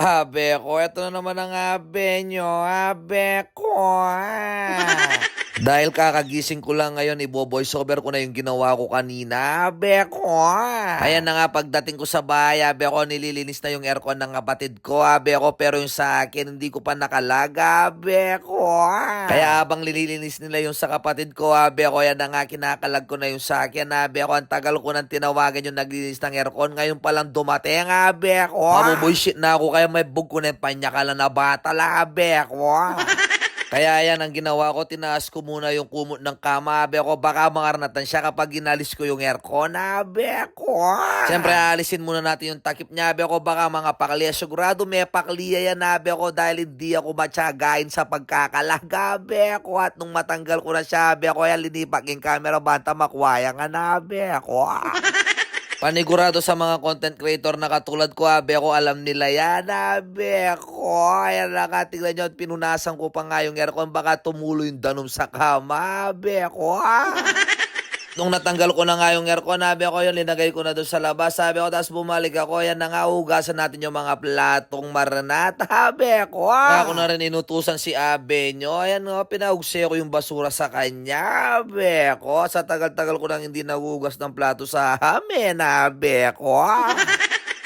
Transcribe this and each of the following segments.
Abe ko, eto na naman ang abe nyo, abe ko. Dahil kakagising ko lang ngayon, ibo-voice over ko na yung ginawa ko kanina, abe ko. Ayan na nga, pagdating ko sa bahay, abe ko, nililinis na yung aircon ng kapatid ko, abe ko, pero yung sa akin, hindi ko pa nakalaga, abe ko. Kaya habang nililinis nila yung sa kapatid ko, abe ko, yan na nga, kinakalag ko na yung sa akin, abe ko, ang tagal ko nang tinawagan yung naglilinis ng aircon, ngayon palang dumating, abe ko. Mabubullshit na ako, kaya may bug ko na yung panyakalan na bata, abe ko. Kaya yan ang ginawa ko, tinaas ko muna yung kumot ng kama, abe ko, baka mangarnatan siya kapag inalis ko yung aircon, abe ko. Siyempre, alisin muna natin yung takip niya, abe ko, baka mga pakliya. Sigurado may pakliya yan, abe ko, dahil hindi ako matsagain sa pagkakalaga, abe ko. At nung matanggal ko na siya, abe ko, yan linipak yung camera, banta makwaya nga na, abe ko. Panigurado sa mga content creator na katulad ko, abe ko, alam nila yan, abe ko. Ayan na, tingnan nyo, pinunasan ko pa nga yung aircon, baka tumulo yung danom sa kama, abe ko. Nung natanggal ko na nga yung aircon, sabi ko yun, linagay ko na doon sa labas. Sabi ko, tapos bumalik ako, yan na nga, hugasan natin yung mga platong maranat. Sabi ko, ako na rin inutusan si abe nyo. Ayan nga, pinahugse ko yung basura sa kanya, abe ko. Sa tagal-tagal ko nang hindi nagugas ng plato sa amin, abe ko.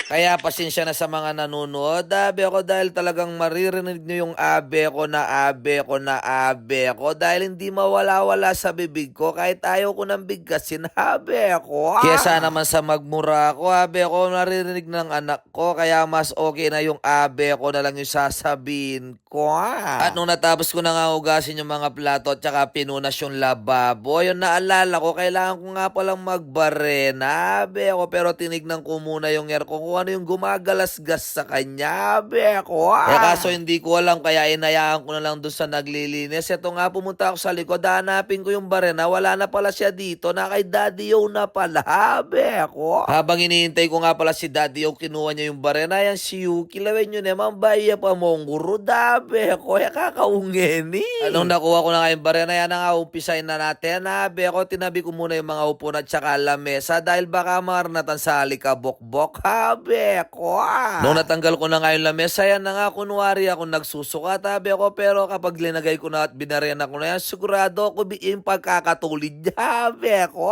Kaya pasensya na sa mga nanonood, abe ko, dahil talagang maririnig nyo yung abe ko na abe ko na abe ko, dahil hindi mawala-wala sa bibig ko kahit ayaw ko ng bigkasin, abe ko. Kesa naman sa magmura ko, abe ko, naririnig ng anak ko, kaya mas okay na yung abe ko na lang yung sasabihin ko. At nung natapos ko na nga hugasin yung mga plato at saka pinunas yung lababo, yun naalala ko, kailangan ko nga palang magbarena, abe ko, pero tinignan ko muna yung aircon ko, ano yung gumagalasgas sa kanya, abe ko. Kaso hindi ko alam, kaya inayaan ko na lang doon sa naglilinis. Ito nga, pumunta ako sa likod, hanapin ko yung barena, wala na pala siya dito, na kay Daddy O na pala, abe ko. Habang iniintay ko nga pala si Daddy O, kinuha niya yung barena, yan si Yuki, lawin nyo naman, baya pa mong guro, abe ko, kakaungeni. Anong nakuha ko na nga yung barena, yan na nga, umpisain na natin, abe ko, tinabi ko muna yung mga upuan at saka lamesa, dahil baka marnatan sa alikabok-bok, abe ko. Nung natanggal ko na nga yung lamesa, yan na nga, kunwari ako nagsusuka, tabi ko, pero kapag linagay ko na at binarena ko na yan, sigurado ako yung pagkakatulid niya, abe ko.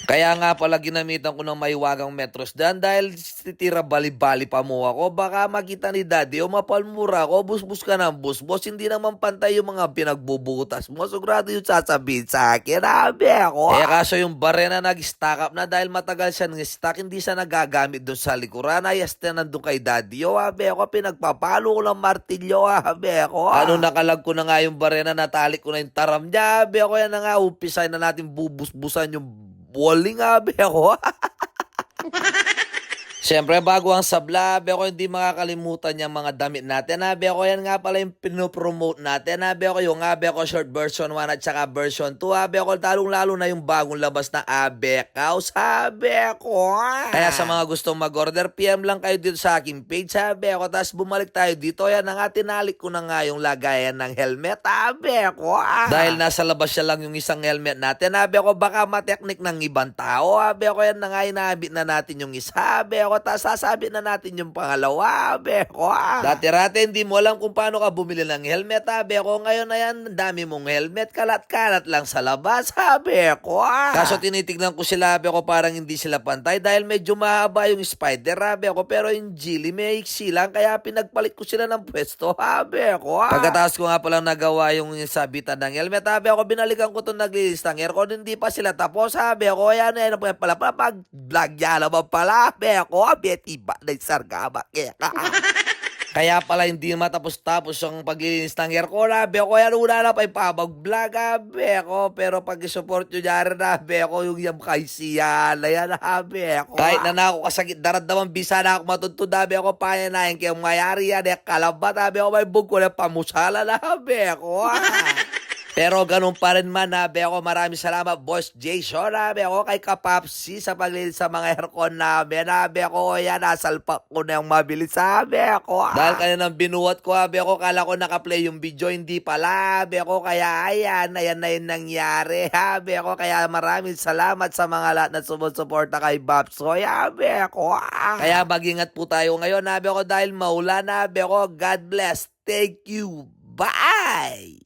Kaya nga pala ginamitan ko ng maiwagang metros dyan, dahil titira bali-bali pa mo ako, baka makita ni Daddy o mapalmura ko, busbus ka ng busbos, hindi naman pantay yung mga pinagbubutas mo, sigurado yung sasabihin sa akin, abe ko. Kaso yung barena nag-stack up na, dahil matagal siya ng-stack, hindi siya nagagamit doon sa likuran, ayas na nandun kay Daddy o, abe ko, pinagpapalo ko ng martilyo, abe ko. Ano, nakalag ko na nga yung barena, natalik ko na yung taram niya, abe ko, yan na nga, umpisay na natin bubusbusan yung walling, abe ako. Siyempre, bago ang sabla, abe ako, hindi makakalimutan yung mga damit natin, abe ako. Yan nga pala yung pinopromote natin, abe ako, yung abe ako short version 1 at saka version 2, abe ako, talong-lalo na yung bagong labas na abe kaos, abe ako. Kaya sa mga gustong mag-order, PM lang kayo dito sa aking page, abe ako. Tapos bumalik tayo dito, yan na nga, tinalik ko na nga yung lagayan ng helmet, abe ako. Dahil nasa labas siya lang yung isang helmet natin, abe ako, baka mateknik ng ibang tao, abe ako, yan na nga, inaabit na natin yung isa, abe ako. Tapos sasabi na natin yung pangalawa, abe ko. Dati-rate, hindi mo alam kung paano ka bumili ng helmet, abe ko. Ngayon na yan, dami mong helmet, kalat-kalat lang sa labas, abe ko. Kaso tinitignan ko sila, abe ko, parang hindi sila pantay, dahil medyo mahaba yung spider, abe ko. Pero yung Gilly, may iksi lang, kaya pinagpalit ko sila ng pwesto, abe ko. Pagkatapos ko nga palang nagawa yung sabitan ng helmet, abe ko, binalikan ko itong naglilis ng aircon, hindi pa sila tapos, abe ko. Yan pala, pag-vlog niya naman pala, abe ko. Beti ba na sargama kaya pala hindi matapos-tapos yung paglilinis ng aircon, abe ko. Yan una na pa ipabag-vlog, abe ko. Pero pag isupport nyo dyan, abe ko, yung yam kay siya na yan, abe ko. Kahit na ako kasagit, daradamang bisa na ako matuntun, abe ko, payanayin kayo mayari yan, kalabat, abe ko, may bug ko na pamusala na, abe ko. Pero ganun pa rin man, ha, beko, maraming salamat, Boss Jason, ha, beko, kay Kapapsi sa paglilis sa mga aircon namin, ha, beko, yan, nasalpak ko na yung mabilis, ha, beko. Dahil kaninang binuhat ko, ha, beko, kala ko nakaplay yung video, hindi pala, beko, kaya ayan na yung nangyari, ha, beko, kaya maraming salamat sa mga lahat na sumusuporta kay Babsoy, ha, beko. Kaya mag-ingat po tayo ngayon, ha, beko, dahil maulan, ha, beko, God bless, thank you, bye!